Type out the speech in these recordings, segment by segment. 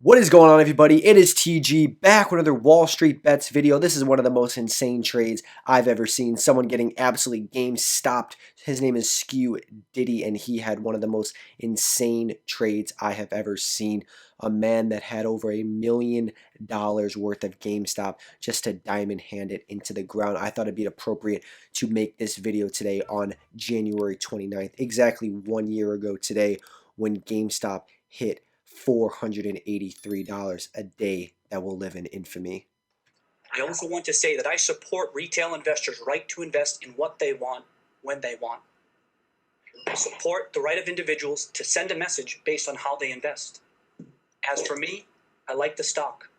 What is going on, everybody? It is TG back with another Wall Street Bets video. This is one of the most insane trades I've ever seen. Someone getting absolutely game stopped. His name is Skew Diddy, and he had one of the most insane trades I have ever seen. A man that had over $1 million worth of GameStop just to diamond hand it into the ground. I thought it'd be appropriate to make this video today on January 29th, exactly 1 year ago today, when GameStop hit $483 a day that will live in infamy. I also want to say that I support retail investors' right to invest in what they want, when they want. I support the right of individuals to send a message based on how they invest. As for me, I like the stock.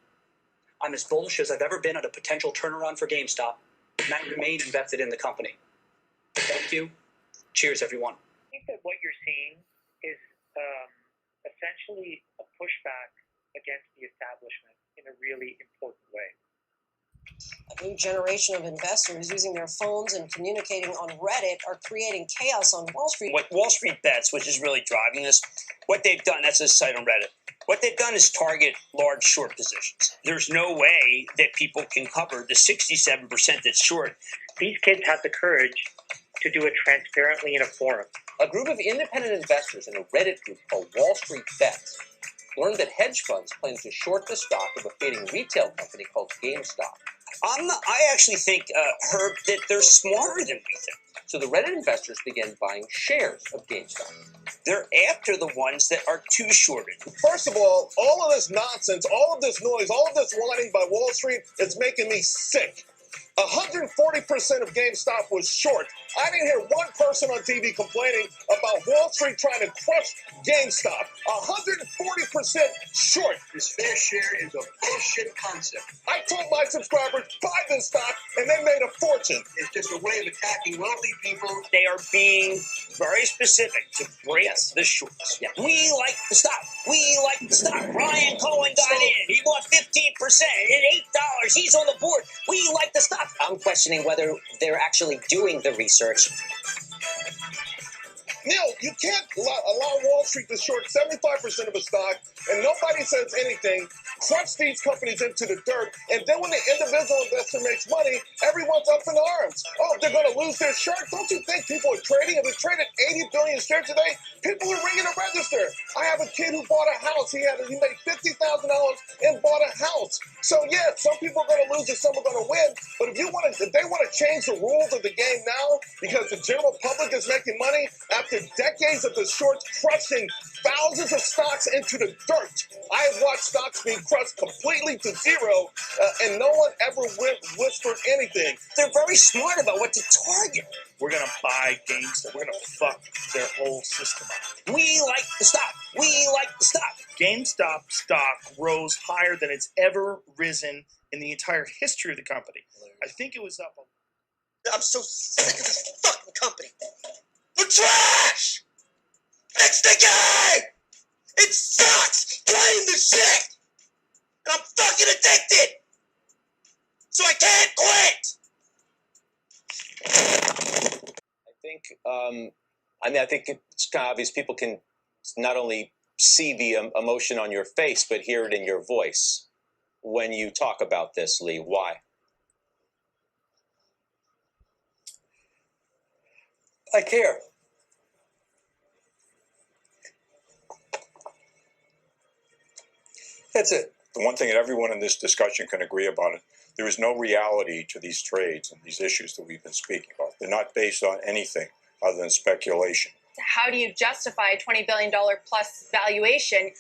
I'm as bullish as I've ever been at a potential turnaround for GameStop, and I remain invested in the company. Thank you. Cheers, everyone. I think that what you're seeing is essentially a pushback against the establishment in a really important way. A new generation of investors using their phones and communicating on Reddit are creating chaos on Wall Street. What Wallstreetbets, which is really driving this, what they've done, that's a site on Reddit. What they've done is target large short positions. There's no way that people can cover the 67% that's short. These kids have the courage to do it transparently in a forum. A group of independent investors in a Reddit group called Wallstreetbets learned that hedge funds plan to short the stock of a fading retail company called Gamestop. I actually think, Herb, that they're smarter than we think. So the Reddit investors began buying shares of GameStop. They're after the ones that are too shorted. First of all of this nonsense, all of this noise, all of this whining by Wall Street, it's making me sick. 140% of GameStop was short. I didn't hear one person on TV complaining about Wall Street trying to crush GameStop. 140% short. This fair share is a bullshit concept. I told my subscribers, buy this stock, and they made a fortune. It's just a way of attacking wealthy people. They are being very specific to break the shorts. Yeah. We like the stock. We like the stock. Ryan Cohen got in. He bought 15% at $8. He's on the board. We like the stock. I'm questioning whether they're actually doing the research. Neil, you can't allow Wall Street to short 75% of a stock, and nobody says anything, crush these companies into the dirt, and then when the individual investor makes money, everyone's up in arms. Oh, they're going to lose their shirt? Don't you think people are trading? If they traded 80 billion shares today, people are ringing a register. I have a kid who bought a house. He made $50,000 and bought a house. So, yeah, some people are going to lose and some are going to win, but if they want to change the rules of the game now because the general public is making money after decades of the shorts crushing thousands of stocks into the dirt. I have watched stocks being crushed completely to zero, and no one ever whispered anything. They're very smart about what to target. We're going to buy GameStop. We're going to fuck their whole system up. We like the stock. We like the stock. GameStop stock rose higher than it's ever risen in the entire history of the company. I think it was up. I'm so sick of this fucking company. We're trash! It's the game! It sucks playing the shit! And I'm fucking addicted! So I can't quit! I think it's kind of obvious people can not only see the emotion on your face, but hear it in your voice when you talk about this, Lee. Why? I care. That's it. The one thing that everyone in this discussion can agree about it, there is no reality to these trades and these issues that we've been speaking about. They're not based on anything other than speculation. How do you justify a $20 billion plus valuation?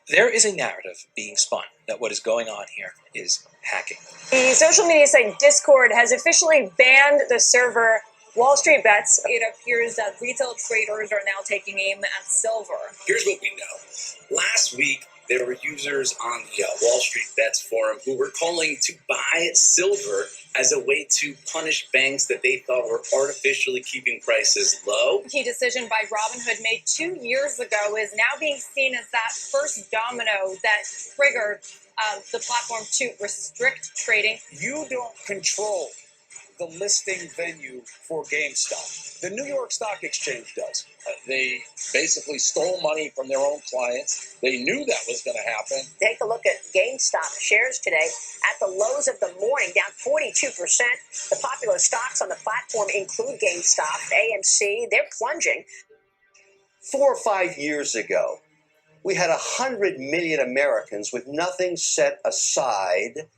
There is a narrative being spun that what is going on here is hacking. The social media site Discord has officially banned the server Wallstreetbets. It appears that retail traders are now taking aim at silver. Here's what we know. Last week, there were users on the Wallstreetbets forum who were calling to buy silver as a way to punish banks that they thought were artificially keeping prices low. A key decision by Robinhood made 2 years ago is now being seen as that first domino that triggered the platform to restrict trading. You don't control the listing venue for GameStop. The New York Stock Exchange does. They basically stole money from their own clients. They knew that was going to happen. Take a look at GameStop shares today at the lows of the morning, down 42%. The popular stocks on the platform include GameStop, AMC. They're plunging. 4 or 5 years ago, we had 100 million Americans with nothing set aside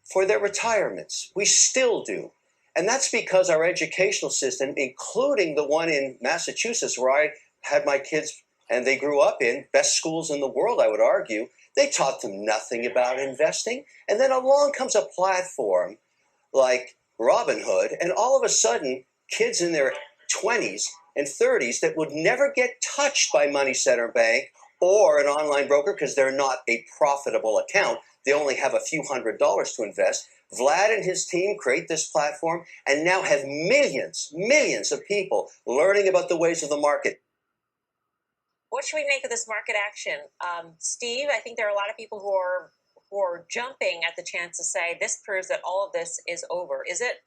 for their retirements. We still do. And that's because our educational system, including the one in Massachusetts where I had my kids and they grew up in, best schools in the world, I would argue, they taught them nothing about investing. And then along comes a platform like Robinhood, and all of a sudden, kids in their 20s and 30s that would never get touched by Money Center Bank or an online broker because they're not a profitable account. They only have a few $100s to invest. Vlad and his team create this platform and now have millions of people learning about the ways of the market. What should we make of this market action? Steve, I think there are a lot of people who are jumping at the chance to say this proves that all of this is over. Is it?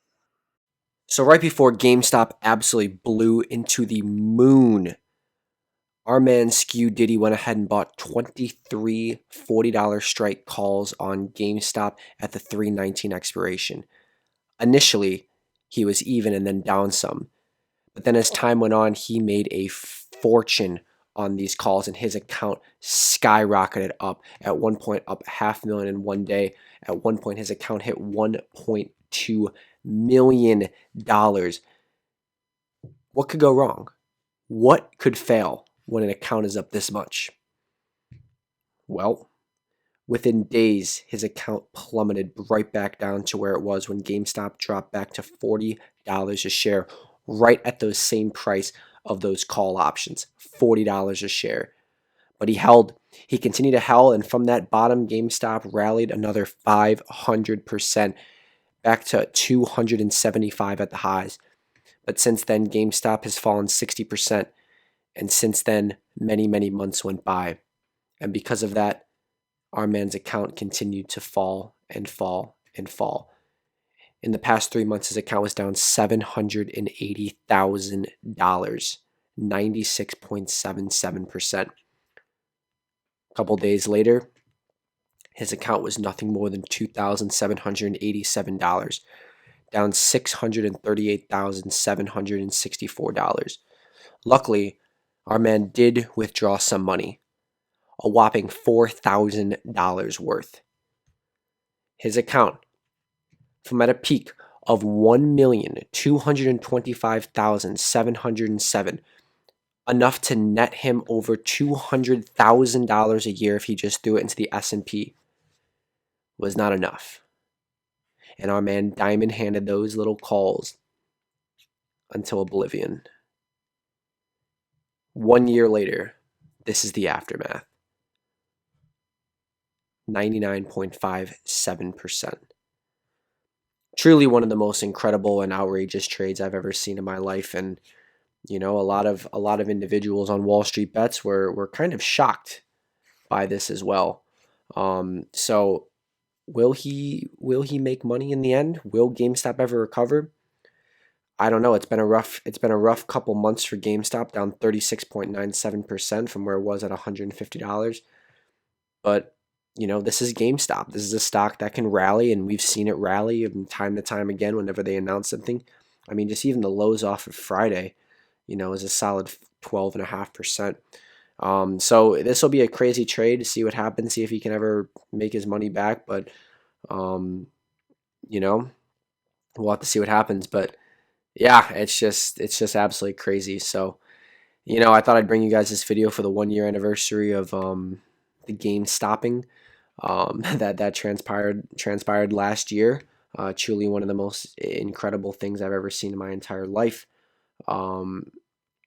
So right before GameStop absolutely blew into the moon, our man Skew Diddy went ahead and bought 23 $40 strike calls on GameStop at the 3/19 expiration. Initially, he was even and then down some. But then as time went on, he made a fortune on these calls and his account skyrocketed up. At one point, up $500,000 in one day. At one point, his account hit $1.2 million. What could go wrong? What could fail when an account is up this much? Well, within days, his account plummeted right back down to where it was when GameStop dropped back to $40 a share, right at the same price of those call options, $40 a share. But he held. He continued to hold, and from that bottom, GameStop rallied another 500%, back to 275 at the highs. But since then, GameStop has fallen 60%. And since then, many months went by. And because of that, our man's account continued to fall and fall and fall. In the past 3 months, his account was down $780,000, 96.77%. A couple days later, his account was nothing more than $2,787, down $638,764. Luckily, our man did withdraw some money, a whopping $4,000 worth. His account, from at a peak of $1,225,707, enough to net him over $200,000 a year if he just threw it into the S&P, was not enough. And our man diamond handed those little calls until oblivion. 1 year later, this is the aftermath. 99.57%. Truly one of the most incredible and outrageous trades I've ever seen in my life. And, you know, a lot of individuals on Wallstreetbets were kind of shocked by this as well. So will he make money in the end? Will GameStop ever recover? I don't know. It's been a rough couple months for GameStop, down 36.97% from where it was at $150. But, you know, this is GameStop. This is a stock that can rally, and we've seen it rally from time to time again whenever they announce something. I mean, just even the lows off of Friday, you know, is a solid 12.5%. So this will be a crazy trade to see what happens, see if he can ever make his money back. But, you know, we'll have to see what happens. But yeah, it's just absolutely crazy. So, you know, I thought I'd bring you guys this video for the 1 year anniversary of the game stopping that transpired last year. Truly one of the most incredible things I've ever seen in my entire life.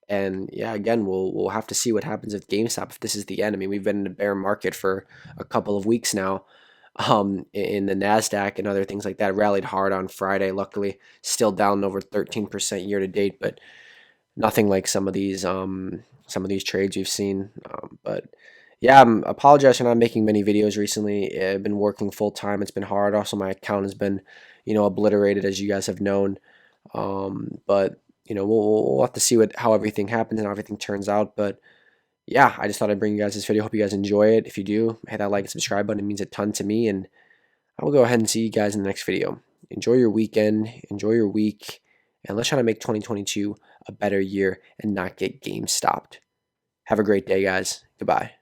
And yeah, again, we'll have to see what happens with GameStop if this is the end. I mean, we've been in a bear market for a couple of weeks now. In the NASDAQ and other things like that, rallied hard on Friday. Luckily, still down over 13% year to date, but nothing like some of these trades we've seen. But yeah, I apologize for not making many videos recently. I've been working full time. It's been hard. Also, my account has been, you know, obliterated, as you guys have known. But we'll have to see how everything happens and how everything turns out. But yeah, I just thought I'd bring you guys this video. Hope you guys enjoy it. If you do, hit that like and subscribe button. It means a ton to me. And I will go ahead and see you guys in the next video. Enjoy your weekend. Enjoy your week. And let's try to make 2022 a better year and not get game stopped. Have a great day, guys. Goodbye.